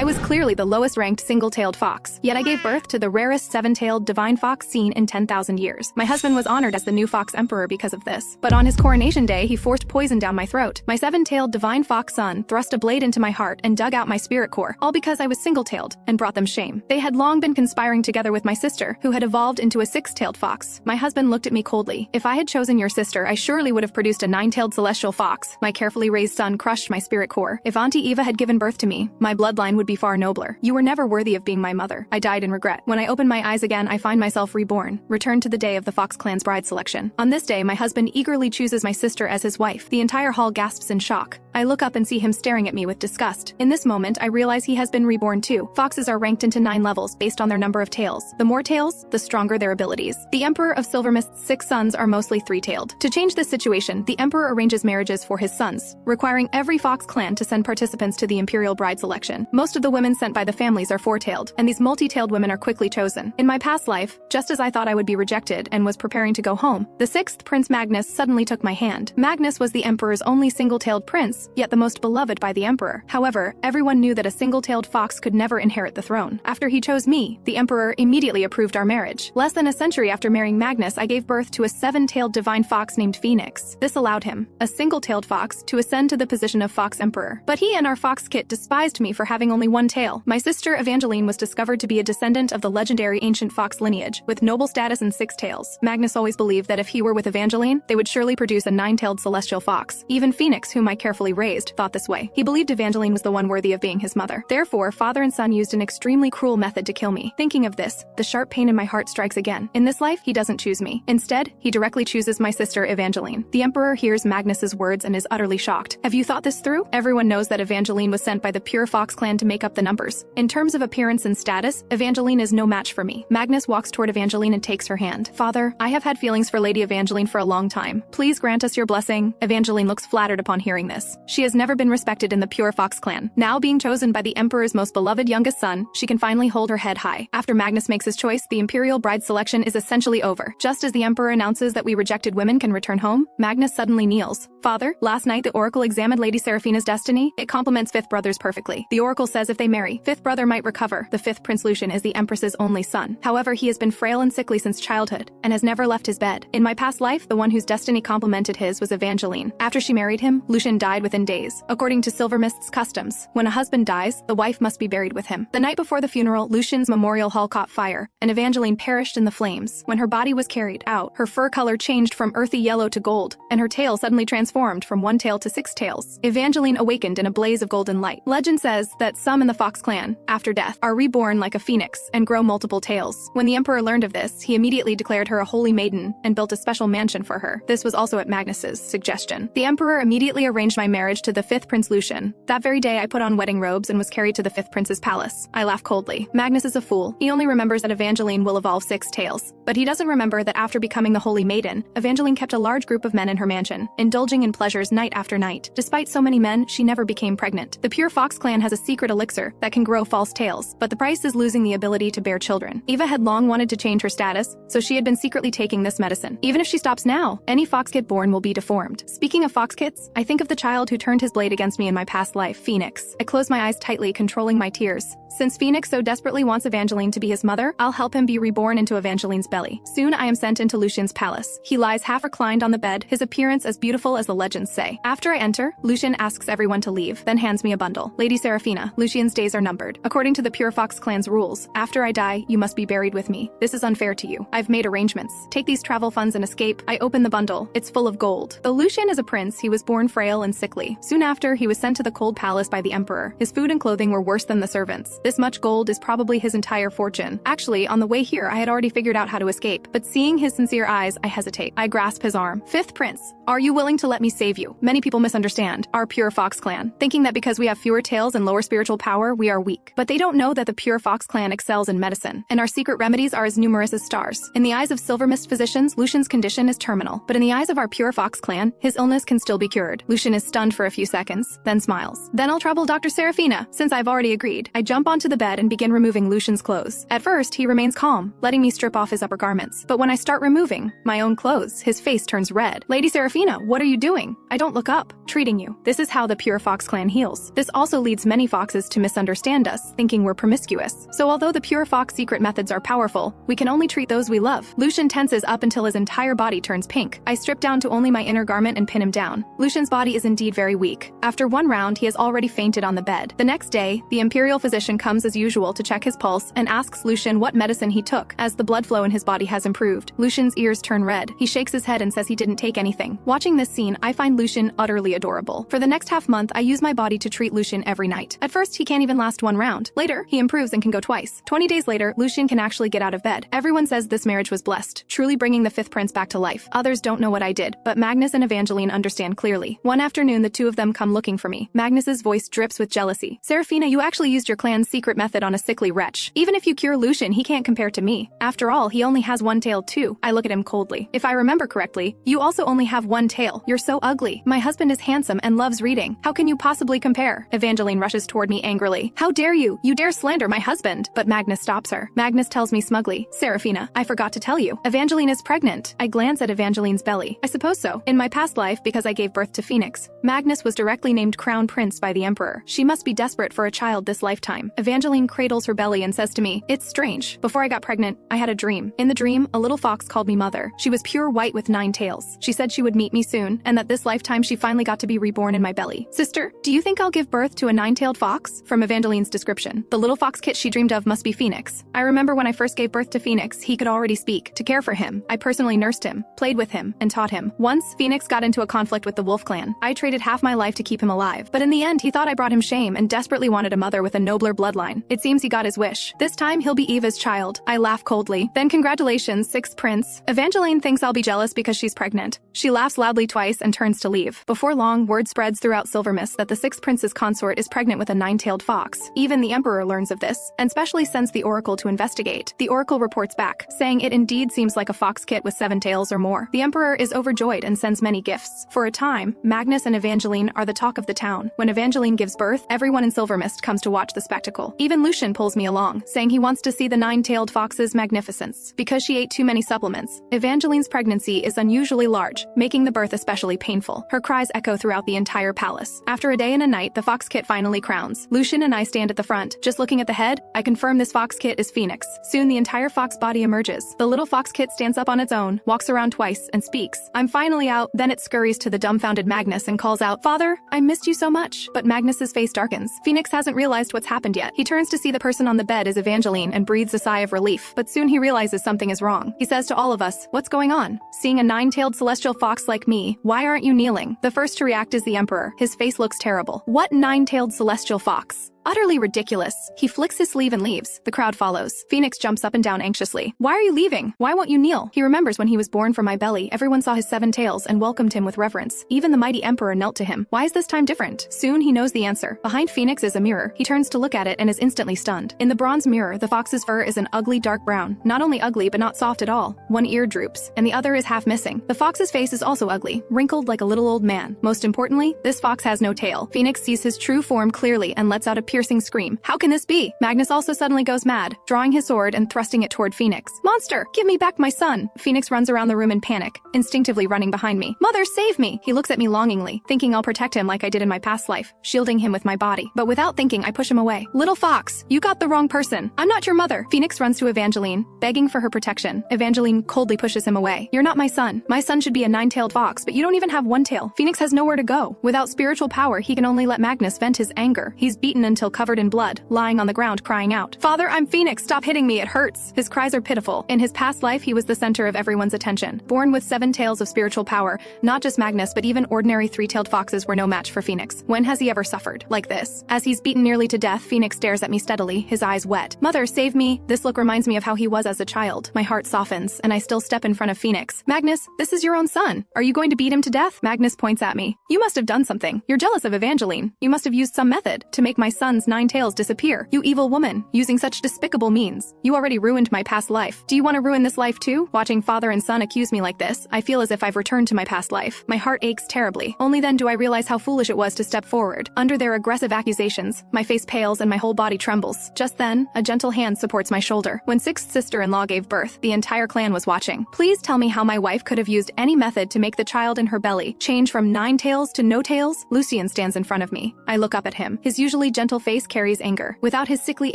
I was clearly the lowest-ranked single-tailed fox, yet I gave birth to the rarest seven-tailed divine fox seen in 10,000 years. My husband was honored as the new fox emperor because of this, but on his coronation day, he forced poison down my throat. My seven-tailed divine fox son thrust a blade into my heart and dug out my spirit core, all because I was single-tailed, and brought them shame. They had long been conspiring together with my sister, who had evolved into a six-tailed fox. My husband looked at me coldly. If I had chosen your sister, I surely would have produced a nine-tailed celestial fox. My carefully raised son crushed my spirit core. If Auntie Eva had given birth to me, my bloodline would be far nobler. You were never worthy of being my mother. I died in regret. When I open my eyes again, I find myself reborn, returned to the day of the Fox clan's bride selection. On this day, my husband eagerly chooses my sister as his wife. The entire hall gasps in shock. I look up and see him staring at me with disgust. In this moment, I realize he has been reborn too. Foxes are ranked into 9 levels based on their number of tails. The more tails, the stronger their abilities. The Emperor of Silver Mist's 6 sons are mostly 3-tailed. To change this situation, the Emperor arranges marriages for his sons, requiring every Fox clan to send participants to the Imperial bride selection. Most of the women sent by the families are 4-tailed, and these multi-tailed women are quickly chosen. In my past life, just as I thought I would be rejected and was preparing to go home, the 6th Prince Magnus suddenly took my hand. Magnus was the Emperor's only single-tailed prince, yet the most beloved by the Emperor. However, everyone knew that a single-tailed fox could never inherit the throne. After he chose me, the Emperor immediately approved our marriage. Less than a century after marrying Magnus, I gave birth to a 7-tailed divine fox named Phoenix. This allowed him, a single-tailed fox, to ascend to the position of Fox Emperor. But he and our fox kit despised me for having only one tail. My sister Evangeline was discovered to be a descendant of the legendary ancient fox lineage, with noble status and 6 tails. Magnus always believed that if he were with Evangeline, they would surely produce a 9-tailed celestial fox. Even Phoenix, whom I carefully raised, thought this way. He believed Evangeline was the one worthy of being his mother. Therefore, father and son used an extremely cruel method to kill me. Thinking of this, the sharp pain in my heart strikes again. In this life, he doesn't choose me. Instead, he directly chooses my sister Evangeline. The Emperor hears Magnus's words and is utterly shocked. Have you thought this through? Everyone knows that Evangeline was sent by the pure Fox clan to make up the numbers. In terms of appearance and status, Evangeline is no match for me. Magnus walks toward Evangeline and takes her hand. Father, I have had feelings for Lady Evangeline for a long time. Please grant us your blessing. Evangeline looks flattered upon hearing this. She has never been respected in the pure Fox clan. Now being chosen by the Emperor's most beloved youngest son, she can finally hold her head high. After Magnus makes his choice, the Imperial bride selection is essentially over. Just as the Emperor announces that we rejected women can return home, Magnus suddenly kneels. Father, last night the Oracle examined Lady Seraphina's destiny. It complements 5th brothers perfectly. The Oracle says if they marry, 5th brother might recover. The 5th Prince Lucian is the Empress's only son. However, he has been frail and sickly since childhood, and has never left his bed. In my past life, the one whose destiny complemented his was Evangeline. After she married him, Lucian died within days. According to Silver Mist's customs, when a husband dies, the wife must be buried with him. The night before the funeral, Lucian's memorial hall caught fire, and Evangeline perished in the flames. When her body was carried out, her fur color changed from earthy yellow to gold, and her tail suddenly transformed from 1 tail to 6 tails. Evangeline awakened in a blaze of golden light. Legend says that some in the Fox clan, after death, are reborn like a phoenix and grow multiple tails. When the Emperor learned of this, he immediately declared her a holy maiden and built a special mansion for her. This was also at Magnus's suggestion. The Emperor immediately arranged my marriage to the 5th Prince Lucian. That very day, I put on wedding robes and was carried to the 5th Prince's palace. I laugh coldly. Magnus is a fool. He only remembers that Evangeline will evolve 6 tails. But he doesn't remember that after becoming the holy maiden, Evangeline kept a large group of men in her mansion, indulging in pleasures night after night. Despite so many men, she never became pregnant. The pure Fox clan has a secret elixir that can grow false tails, but the price is losing the ability to bear children. Eva had long wanted to change her status, so she had been secretly taking this medicine. Even if she stops now, any fox kit born will be deformed. Speaking of fox kits, I think of the child who turned his blade against me in my past life, Phoenix. I close my eyes tightly, controlling my tears. Since Phoenix so desperately wants Evangeline to be his mother, I'll help him be reborn into Evangeline's belly. Soon I am sent into Lucian's palace. He lies half reclined on the bed, his appearance as beautiful as the legends say. After I enter, Lucian asks everyone to leave, then hands me a bundle. Lady Seraphina, Lucian's days are numbered. According to the Pure Fox clan's rules, after I die, you must be buried with me. This is unfair to you. I've made arrangements. Take these travel funds and escape. I open the bundle. It's full of gold. Though Lucian is a prince, he was born frail and sickly. Soon after, he was sent to the cold palace by the Emperor. His food and clothing were worse than the servants. This much gold is probably his entire fortune. Actually, on the way here, I had already figured out how to escape, but seeing his sincere eyes, I hesitate. I grasp his arm. 5th Prince, are you willing to let me save you? Many people misunderstand our Pure Fox clan, thinking that because we have fewer tails and lower spiritual power, we are weak. But they don't know that the Pure Fox clan excels in medicine, and our secret remedies are as numerous as stars. In the eyes of Silver Mist physicians, Lucian's condition is terminal, but in the eyes of our Pure Fox clan, his illness can still be cured. Lucian is stunned for a few seconds, then smiles. Then I'll trouble Dr. Seraphina, since I've already agreed. I jump onto the bed and begin removing Lucian's clothes. At first, he remains calm, letting me strip off his upper garments. But when I start removing my own clothes, his face turns red. Lady Seraphina, what are you doing? I don't look up. Treating you. This is how the Pure Fox clan heals. This also leads many foxes to misunderstand us, thinking we're promiscuous. So although the pure fox secret methods are powerful, we can only treat those we love. Lucian tenses up until his entire body turns pink. I strip down to only my inner garment and pin him down. Lucian's body is indeed very weak. After one round, he has already fainted on the bed. The next day, the imperial physician comes as usual to check his pulse and asks Lucian what medicine he took, as the blood flow in his body has improved. Lucian's ears turn red. He shakes his head and says he didn't take anything. Watching this scene, I find Lucian utterly adorable. For the next half-month, I use my body to treat Lucian every night. At first, he can't even last one round. Later, he improves and can go twice. 20 days later, Lucian can actually get out of bed. Everyone says this marriage was blessed, truly bringing the fifth prince back to life. Others don't know what I did, but Magnus and Evangeline understand clearly. One afternoon, the two of them come looking for me. Magnus's voice drips with jealousy. Serafina, you actually used your clan's secret method on a sickly wretch. Even if you cure Lucian, he can't compare to me. After all, he only has one tail too. I look at him coldly. If I remember correctly, you also only have one tail. You're so ugly. My husband is handsome and loves reading. How can you possibly compare? Evangeline rushes toward me angrily. How dare you? You dare slander my husband. But Magnus stops her. Magnus tells me smugly, Serafina, I forgot to tell you. Evangeline is pregnant. I glance at Evangeline's belly. I suppose so. In my past life, because I gave birth to Phoenix, Magnus was directly named Crown Prince by the Emperor. She must be desperate for a child this lifetime. Evangeline cradles her belly and says to me, it's strange. Before I got pregnant, I had a dream. In the dream, a little fox called me mother. She was pure white with 9 tails. She said she would meet me soon, and that this lifetime she finally got to be reborn in my belly. Sister, do you think I'll give birth to a 9-tailed fox? From Evangeline's description, the little fox kit she dreamed of must be Phoenix. I remember when I first gave birth to Phoenix, he could already speak. To care for him, I personally nursed him, played with him, and taught him. Once, Phoenix got into a conflict with the wolf clan. I traded half my life to keep him alive, but in the end, he thought I brought him shame and desperately wanted a mother with a nobler bloodline. It seems he got his wish. This time, he'll be Eva's child. I laugh coldly. Then congratulations, 6th prince. Evangeline thinks I'll be jealous because she's pregnant. She laughs loudly twice and turns to leave. Before long, word spreads throughout Silvermist that the 6th prince's consort is pregnant with a 9-tailed fox. Even the emperor learns of this, and specially sends the oracle to investigate. The oracle reports back, saying it indeed seems like a fox kit with 7 tails or more. The emperor is overjoyed and sends many gifts. For a time, Magnus and Evangeline are the talk of the town. When Evangeline gives birth, everyone in Silvermist comes to watch the spectacle. Even Lucian pulls me along, saying he wants to see the 9-tailed fox's magnificence. Because she ate too many supplements, Evangeline's pregnancy is unusually large, making the birth especially painful. Her cries echo throughout the entire palace. After a day and a night, the fox kit finally crowns. Lucian and I stand at the front. Just looking at the head, I confirm this fox kit is Phoenix. Soon the entire fox body emerges. The little fox kit stands up on its own, walks around twice, and speaks. I'm finally out. Then it scurries to the dumbfounded Magnus and calls out, Father, I missed you so much. But Magnus's face darkens. Phoenix hasn't realized what's happened yet. He turns to see the person on the bed is Evangeline and breathes a sigh of relief. But soon he realizes something is wrong. He says to all of us, what's going on? Seeing a 9-tailed celestial fox like me, why aren't you kneeling? The first to react is the emperor. His face looks terrible. What 9-tailed celestial fox? Utterly ridiculous. He flicks his sleeve and leaves. The crowd follows. Phoenix jumps up and down anxiously. Why are you leaving? Why won't you kneel? He remembers when he was born from my belly, everyone saw his 7 tails and welcomed him with reverence. Even the mighty emperor knelt to him. Why is this time different? Soon he knows the answer. Behind Phoenix is a mirror. He turns to look at it and is instantly stunned. In the bronze mirror, the fox's fur is an ugly dark brown. Not only ugly, but not soft at all. One ear droops, and the other is half missing. The fox's face is also ugly, wrinkled like a little old man. Most importantly, this fox has no tail. Phoenix sees his true form clearly and lets out a piercing scream. How can this be? Magnus also suddenly goes mad, drawing his sword and thrusting it toward Phoenix. Monster, give me back my son! Phoenix runs around the room in panic, instinctively running behind me. Mother, save me! He looks at me longingly, thinking I'll protect him like I did in my past life, shielding him with my body. But without thinking, I push him away. Little fox, you got the wrong person. I'm not your mother. Phoenix runs to Evangeline, begging for her protection. Evangeline coldly pushes him away. You're not my son. My son should be a 9-tailed fox, but you don't even have 1 tail. Phoenix has nowhere to go. Without spiritual power, he can only let Magnus vent his anger. He's beaten until covered in blood, lying on the ground crying out, Father, I'm Phoenix, stop hitting me, it hurts. His cries are pitiful. In his past life, he was the center of everyone's attention. Born with 7 tails of spiritual power, not just Magnus, but even ordinary 3-tailed foxes were no match for Phoenix. When has he ever suffered like this? As he's beaten nearly to death, Phoenix stares at me steadily, his eyes wet. Mother, save me. This look reminds me of how he was as a child. My heart softens, and I still step in front of Phoenix. Magnus, this is your own son. Are you going to beat him to death? Magnus points at me. You must have done something. You're jealous of Evangeline. You must have used some method to make my son's 9 tails disappear. You evil woman, using such despicable means. You already ruined my past life. Do you want to ruin this life too? Watching father and son accuse me like this, I feel as if I've returned to my past life. My heart aches terribly. Only then do I realize how foolish it was to step forward. Under their aggressive accusations, my face pales and my whole body trembles. Just then, a gentle hand supports my shoulder. When 6th sister-in-law gave birth, the entire clan was watching. Please tell me how my wife could have used any method to make the child in her belly change from 9 tails to no tails? Lucian stands in front of me. I look up at him. His usually gentle face carries anger. Without his sickly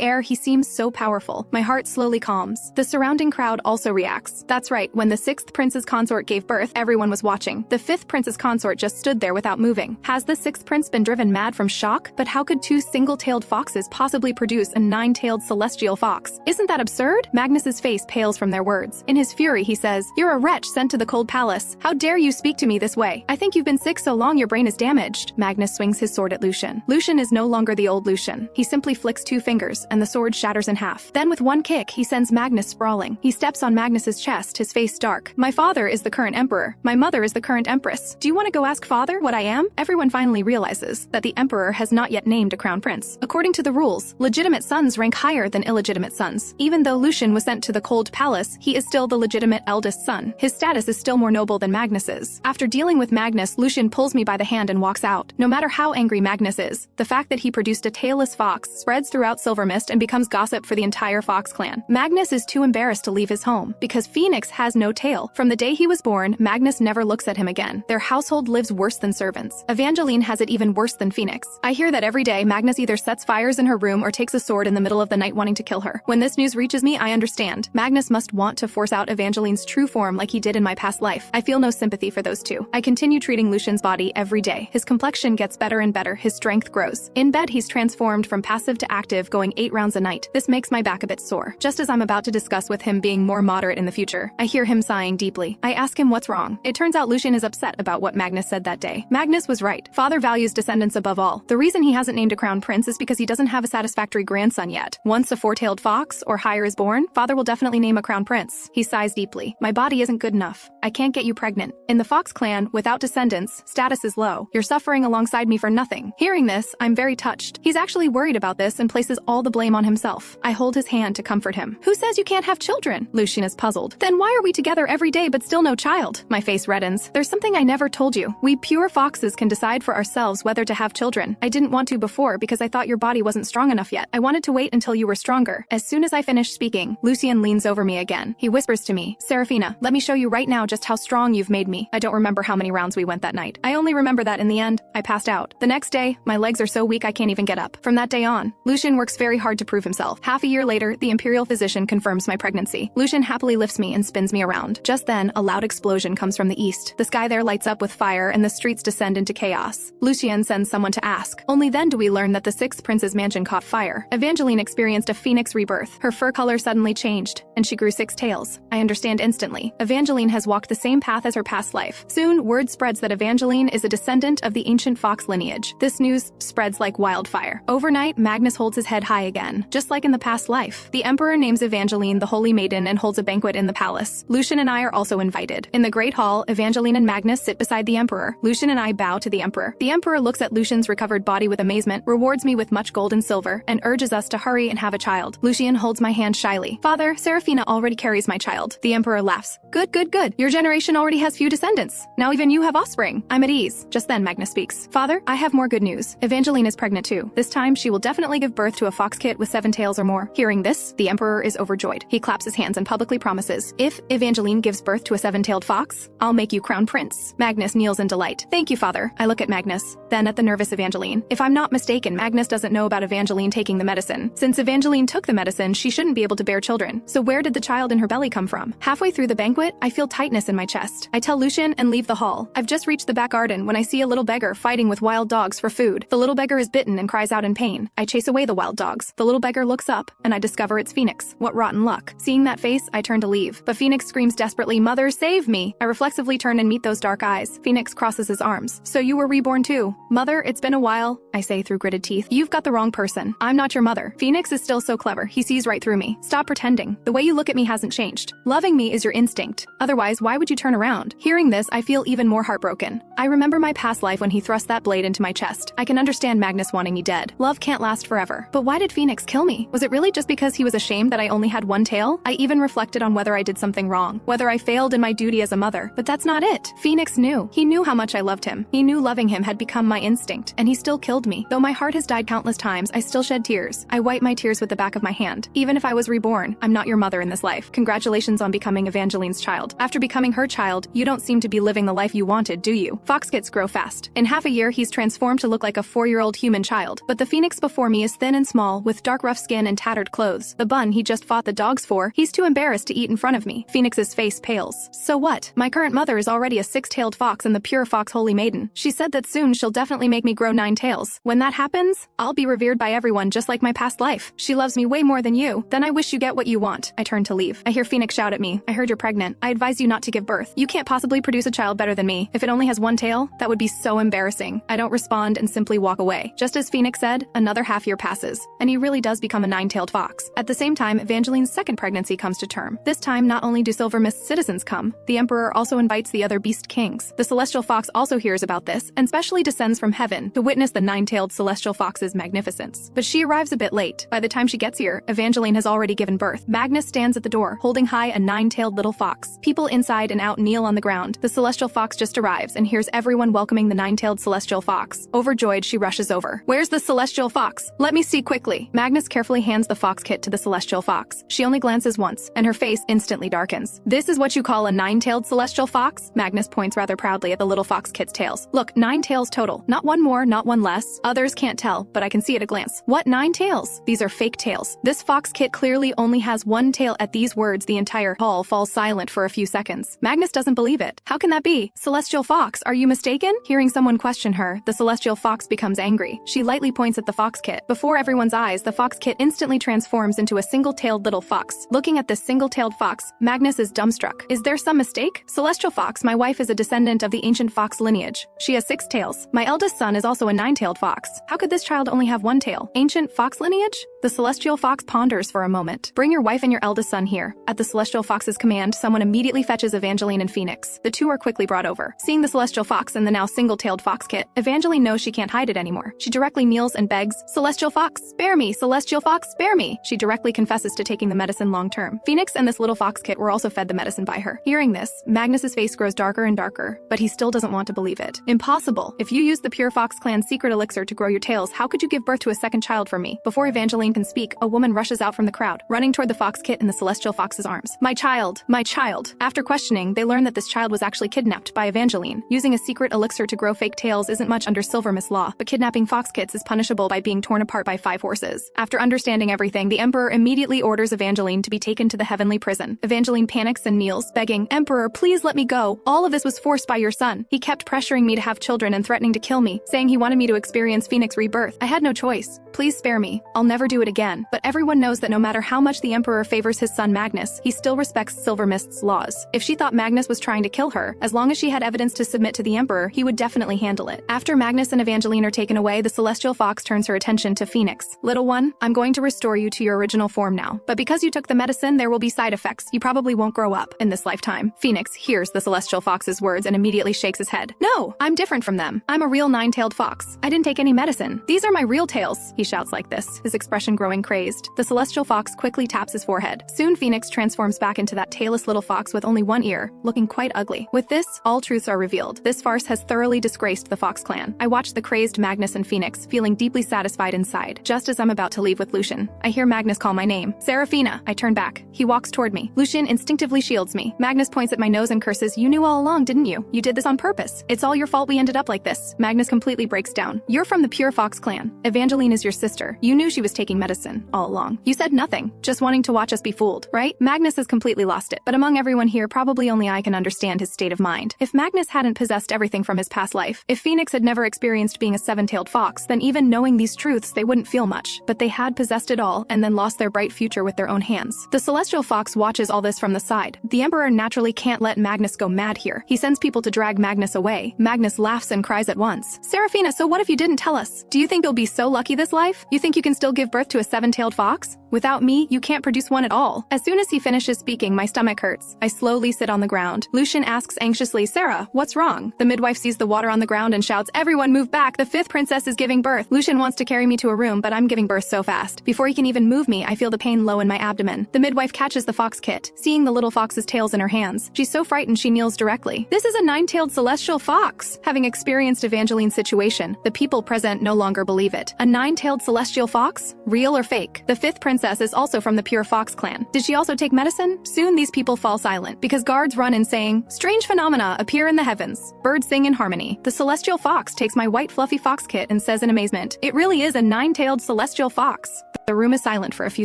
air, he seems so powerful. My heart slowly calms. The surrounding crowd also reacts. That's right, when the 6th prince's consort gave birth, everyone was watching. The 5th prince's consort just stood there without moving. Has the 6th prince been driven mad from shock? But how could 2 single-tailed foxes possibly produce a 9-tailed celestial fox? Isn't that absurd? Magnus's face pales from their words. In his fury, he says, "You're a wretch sent to the cold palace. How dare you speak to me this way? I think you've been sick so long your brain is damaged." Magnus swings his sword at Lucian. Lucian is no longer the old Lucian. He simply flicks 2 fingers, and the sword shatters in half. Then with one kick, he sends Magnus sprawling. He steps on Magnus's chest, his face dark. "My father is the current emperor. My mother is the current empress. Do you want to go ask father what I am?" Everyone finally realizes that the emperor has not yet named a crown prince. According to the rules, legitimate sons rank higher than illegitimate sons. Even though Lucian was sent to the cold palace, he is still the legitimate eldest son. His status is still more noble than Magnus's. After dealing with Magnus, Lucian pulls me by the hand and walks out. No matter how angry Magnus is, the fact that he produced a tailless fox spreads throughout Silvermist and becomes gossip for the entire Fox clan. Magnus is too embarrassed to leave his home, because Phoenix has no tail. From the day he was born, Magnus never looks at him again. Their household lives worse than servants. Evangeline has it even worse than Phoenix. I hear that every day Magnus either sets fires in her room or takes a sword in the middle of the night wanting to kill her. When this news reaches me, I understand. Magnus must want to force out Evangeline's true form like he did in my past life. I feel no sympathy for those two. I continue treating Lucian's body every day. His complexion gets better and better, his strength grows. In bed, he's transformed from passive to active, going 8 rounds a night. This makes my back a bit sore. Just as I'm about to discuss with him being more moderate in the future, I hear him sighing deeply. I ask him what's wrong. It turns out Lucian is upset about what Magnus said that day. Magnus was right. Father values descendants above all. The reason he hasn't named a crown prince is because he doesn't have a satisfactory grandson yet. Once a 4-tailed fox or higher is born, father will definitely name a crown prince. He sighs deeply. My body isn't good enough. I can't get you pregnant. In the Fox clan, without descendants, status is low. You're suffering alongside me for nothing. Hearing this, I'm very touched. He's actually worried about this and places all the blame on himself. I hold his hand to comfort him. Who says you can't have children? Lucian is puzzled. Then why are we together every day but still no child? My face reddens. There's something I never told you. We pure foxes can decide for ourselves whether to have children. I didn't want to before because I thought your body wasn't strong enough yet. I wanted to wait until you were stronger. As soon as I finish speaking, Lucian leans over me again. He whispers to me, "Serafina, let me show you right now just how strong you've made me." I don't remember how many rounds we went that night. I only remember that in the end, I passed out. The next day, my legs are so weak I can't even get up. From that day on, Lucian works very hard to prove himself. Half a year later, the imperial physician confirms my pregnancy. Lucian happily lifts me and spins me around. Just then, a loud explosion comes from the east. The sky there lights up with fire and the streets descend into chaos. Lucian sends someone to ask. Only then do we learn that the 6th prince's mansion caught fire. Evangeline experienced a phoenix rebirth. Her fur color suddenly changed, and she grew 6 tails. I understand instantly. Evangeline has walked the same path as her past life. Soon, word spreads that Evangeline is a descendant of the ancient fox lineage. This news spreads like wildfire. Overnight, Magnus holds his head high again, just like in the past life. The emperor names Evangeline the Holy Maiden and holds a banquet in the palace. Lucian and I are also invited. In the Great Hall, Evangeline and Magnus sit beside the emperor. Lucian and I bow to the emperor. The emperor looks at Lucian's recovered body with amazement, rewards me with much gold and silver, and urges us to hurry and have a child. Lucian holds my hand shyly. "Father, Serafina already carries my child." The emperor laughs. Good, good, good. Your generation already has few descendants. Now even you have offspring. I'm at ease. Just then Magnus speaks. "Father, I have more good news. Evangeline is pregnant too. This time she will definitely give birth to a fox kit with 7 tails or more." Hearing this, the emperor is overjoyed. He claps his hands and publicly promises, "If Evangeline gives birth to a 7-tailed fox, I'll make you crown prince." Magnus kneels in delight. "Thank you, father." I look at Magnus, then at the nervous Evangeline. If I'm not mistaken, Magnus doesn't know about Evangeline taking the medicine. Since Evangeline took the medicine, she shouldn't be able to bear children. So where did the child in her belly come from? Halfway through the banquet, I feel tightness in my chest. I tell Lucian and leave the hall. I've just reached the back garden when I see a little beggar fighting with wild dogs for food. The little beggar is bitten and cries out in pain. I chase away the wild dogs. The little beggar looks up, and I discover it's Phoenix. What rotten luck. Seeing that face, I turn to leave. But Phoenix screams desperately, "Mother, save me!" I reflexively turn and meet those dark eyes. Phoenix crosses his arms. "So you were reborn too?" "Mother, it's been a while," I say through gritted teeth. "You've got the wrong person. I'm not your mother." Phoenix is still so clever. He sees right through me. "Stop pretending. The way you look at me hasn't changed. Loving me is your instinct. Otherwise, why would you turn around?" Hearing this, I feel even more heartbroken. I remember my past life when he thrust that blade into my chest. I can understand Magnus wanting me dead. Love can't last forever. But why did Phoenix kill me? Was it really just because he was ashamed that I only had 1 tail? I even reflected on whether I did something wrong, whether I failed in my duty as a mother. But that's not it. Phoenix knew. He knew how much I loved him. He knew loving him had become my instinct, and he still killed me. Though my heart has died countless times, I still shed tears. I wipe my tears with the back of my hand. Even if I was reborn, I'm not your mother in this life. Congratulations on becoming Evangeline's child. After becoming her child, you don't seem to be living the life you wanted, do you? Fox kits grow fast. In half a year, he's transformed to look like a 4-year-old human child. But but the phoenix before me is thin and small, with dark rough skin and tattered clothes. The bun he just fought the dogs for, he's too embarrassed to eat in front of me. Phoenix's face pales. So what? My current mother is already a six-tailed fox and the pure fox holy maiden. She said that soon she'll definitely make me grow 9 tails. When that happens, I'll be revered by everyone just like my past life. She loves me way more than you. Then I wish you get what you want. I turn to leave. I hear Phoenix shout at me. I heard you're pregnant. I advise you not to give birth. You can't possibly produce a child better than me. If it only has 1 tail, that would be so embarrassing. I don't respond and simply walk away. Just as Phoenix said, another half year passes, and he really does become a 9-tailed fox. At the same time, Evangeline's second pregnancy comes to term. This time, not only do Silver Mist citizens come, the Emperor also invites the other beast kings. The celestial fox also hears about this, and specially descends from heaven to witness the 9-tailed celestial fox's magnificence. But she arrives a bit late. By the time she gets here, Evangeline has already given birth. Magnus stands at the door, holding high a 9-tailed little fox. People inside and out kneel on the ground. The celestial fox just arrives and hears everyone welcoming the 9-tailed celestial fox. Overjoyed, she rushes over. Where's the celestial fox? Let me see quickly. Magnus carefully hands the fox kit to the celestial fox. She only glances once, and her face instantly darkens. This is what you call a 9-tailed celestial fox? Magnus points rather proudly at the little fox kit's tails. Look, 9 tails total. Not one more, not one less. Others can't tell, but I can see at a glance. What 9 tails? These are fake tails. This fox kit clearly only has 1 tail. At these words, the entire hall falls silent for a few seconds. Magnus doesn't believe it. How can that be? Celestial fox, are you mistaken? Hearing someone question her, the celestial fox becomes angry. She lightly points at the fox kit. Before everyone's eyes, the fox kit instantly transforms into a single-tailed little fox. Looking at this single-tailed fox, Magnus is dumbstruck. Is there some mistake? Celestial fox, my wife is a descendant of the ancient fox lineage. She has 6 tails. My eldest son is also a 9-tailed fox. How could this child only have 1 tail? Ancient fox lineage? The celestial fox ponders for a moment. Bring your wife and your eldest son here. At the celestial fox's command, someone immediately fetches Evangeline and Phoenix. The two are quickly brought over. Seeing the celestial fox and the now single-tailed fox kit, Evangeline knows she can't hide it anymore. She directly kneels and begs, "Celestial fox, spare me! Celestial fox, spare me!" She directly confesses to taking the medicine long-term. Phoenix and this little fox kit were also fed the medicine by her. Hearing this, Magnus's face grows darker and darker, but he still doesn't want to believe it. Impossible! If you used the Pure Fox Clan's secret elixir to grow your tails, how could you give birth to a second child for me? Before Evangeline can speak, a woman rushes out from the crowd, running toward the fox kit in the celestial fox's arms. My child! My child! After questioning, they learn that this child was actually kidnapped by Evangeline. Using a secret elixir to grow fake tails isn't much under Silver Mist law, but kidnapping fox kits is punishable by being torn apart by 5 horses. After understanding everything, the Emperor immediately orders Evangeline to be taken to the heavenly prison. Evangeline panics and kneels, begging, "Emperor, please let me go. All of this was forced by your son. He kept pressuring me to have children and threatening to kill me, saying he wanted me to experience Phoenix rebirth. I had no choice. Please spare me. I'll never do it again." But everyone knows that no matter how much the Emperor favors his son Magnus, he still respects Silver Mist's laws. If she thought Magnus was trying to kill her, as long as she had evidence to submit to the Emperor, he would definitely handle it. After Magnus and Evangeline are taken away, the celestial fox turns her attention to Phoenix. "Little one, I'm going to restore you to your original form now. But because you took the medicine, there will be side effects. You probably won't grow up in this lifetime." Phoenix hears the celestial fox's words and immediately shakes his head. "No, I'm different from them. I'm a real 9-tailed fox. I didn't take any medicine. These are my real tails." He shouts like this, his expression growing crazed. The celestial fox quickly taps his forehead. Soon Phoenix transforms back into that tailless little fox with only 1 ear, looking quite ugly. With this, all truths are revealed. This farce has thoroughly disgraced the Fox clan. I watch the crazed Magnus and Phoenix, feeling deeply satisfied inside. Just as I'm about to leave with Lucian, I hear Magnus call my name. "Seraphina." I turn back. He walks toward me. Lucian instinctively shields me. Magnus points at my nose and curses, "You knew all along, didn't you? You did this on purpose. It's all your fault we ended up like this." Magnus completely breaks down. "You're from the Pure Fox clan. Evangeline is your sister. You knew she was taking medicine all along. You said nothing, just wanting to watch us be fooled, right?" Magnus has completely lost it, but among everyone here, probably only I can understand his state of mind. If Magnus hadn't possessed everything from his past life, if Phoenix had never experienced being a 7-tailed fox, then even knowing these truths, they wouldn't feel much. But they had possessed it all and then lost their bright future with their own hands. The celestial fox watches all this from the side. The Emperor naturally can't let Magnus go mad here. He sends people to drag Magnus away. Magnus laughs and cries at once. "Seraphina, so what if you didn't tell us? Do you think you'll be so lucky this life? You think you can still give birth to a 7-tailed fox? Without me, you can't produce one at all." As soon as he finishes speaking, my stomach hurts. I slowly sit on the ground. Lucian asks anxiously, "Sarah, what's wrong?" The midwife sees the water on the ground and shouts, "Everyone move back, the 5th princess is giving birth." Lucian wants to carry me to a room, but I'm giving birth so fast. Before he can even move me, I feel the pain low in my abdomen. The midwife catches the fox kit, seeing the little fox's tails in her hands. She's so frightened she kneels directly. "This is a 9-tailed celestial fox." Having experienced Evangeline's situation, the people present no longer believe it. A 9-tailed celestial fox? Real or fake? The 5th princess princess is also from the pure fox clan. Did she also take medicine? Soon these people fall silent, because guards run in saying, strange phenomena appear in the heavens. Birds sing in harmony. The celestial fox takes my white fluffy fox kit and says in amazement, it really is a 9-tailed celestial fox. The room is silent for a few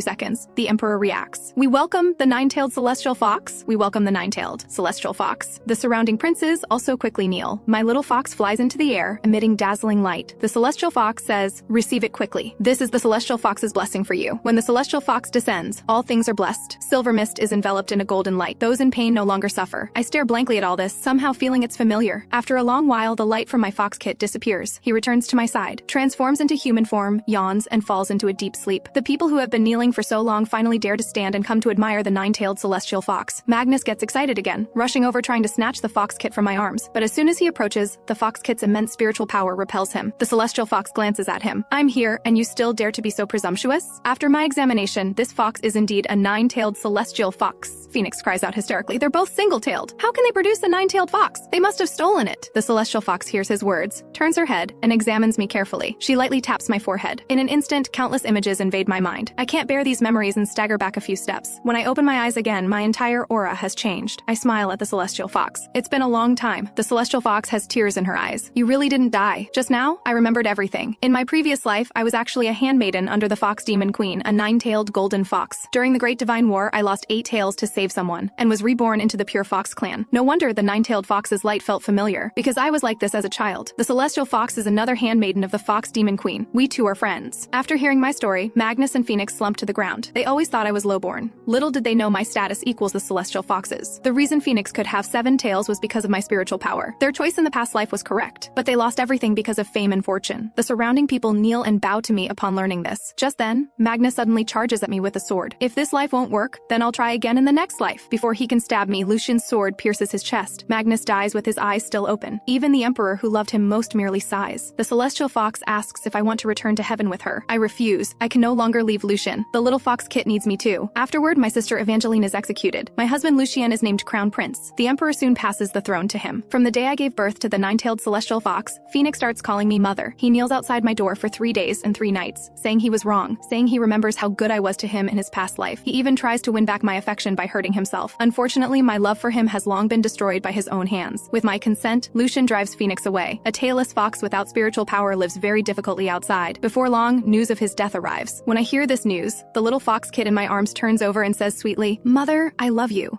seconds. The emperor reacts. We welcome the 9-tailed celestial fox. We welcome the 9-tailed celestial fox. The surrounding princes also quickly kneel. My little fox flies into the air, emitting dazzling light. The celestial fox says, receive it quickly. This is the celestial fox's blessing for you. When the celestial fox descends, all things are blessed. Silver mist is enveloped in a golden light. Those in pain no longer suffer. I stare blankly at all this, somehow feeling it's familiar. After a long while, the light from my fox kit disappears. He returns to my side, transforms into human form, yawns, and falls into a deep sleep. The people who have been kneeling for so long finally dare to stand and come to admire the 9-tailed celestial fox. Magnus gets excited again, rushing over trying to snatch the fox kit from my arms. But as soon as he approaches, the fox kit's immense spiritual power repels him. The celestial fox glances at him. I'm here, and you still dare to be so presumptuous? After my examination, this fox is indeed a 9-tailed celestial fox. Phoenix cries out hysterically. They're both single-tailed. How can they produce a 9-tailed fox? They must have stolen it. The celestial fox hears his words, turns her head, and examines me carefully. She lightly taps my forehead. In an instant, countless images invade my mind. I can't bear these memories and stagger back a few steps. When I open my eyes again, my entire aura has changed. I smile at the celestial fox. It's been a long time. The celestial fox has tears in her eyes. You really didn't die. Just now, I remembered everything. In my previous life, I was actually a handmaiden under the fox demon queen, a 9-tailed golden fox. During the Great Divine War, I lost 8 tails to save someone, and was reborn into the pure fox clan. No wonder the 9-tailed fox's light felt familiar, because I was like this as a child. The celestial fox is another handmaiden of the fox demon queen. We two are friends. After hearing my story, Magnus and Phoenix slumped to the ground. They always thought I was lowborn. Little did they know my status equals the celestial fox's. The reason Phoenix could have 7 tails was because of my spiritual power. Their choice in the past life was correct, but they lost everything because of fame and fortune. The surrounding people kneel and bow to me upon learning this. Just then, Magnus suddenly charges at me with a sword. If this life won't work, then I'll try again in the next life. Before he can stab me, Lucian's sword pierces his chest. Magnus dies with his eyes still open. Even the emperor who loved him most merely sighs. The celestial fox asks if I want to return to heaven with her. I refuse. I can no longer leave Lucian. The little fox kit needs me too. Afterward, my sister Evangeline is executed. My husband Lucian is named Crown Prince. The emperor soon passes the throne to him. From the day I gave birth to the 9-tailed celestial fox, Phoenix starts calling me mother. He kneels outside my door for 3 days and 3 nights, saying he was wrong, saying he remembers how good I was to him in his past life. He even tries to win back my affection by hurting himself. Unfortunately, my love for him has long been destroyed by his own hands. With my consent, Lucian drives Phoenix away. A tailless fox without spiritual power lives very difficultly outside. Before long, news of his death arrives. When I hear this news, the little fox kit in my arms turns over and says sweetly, "Mother, I love you."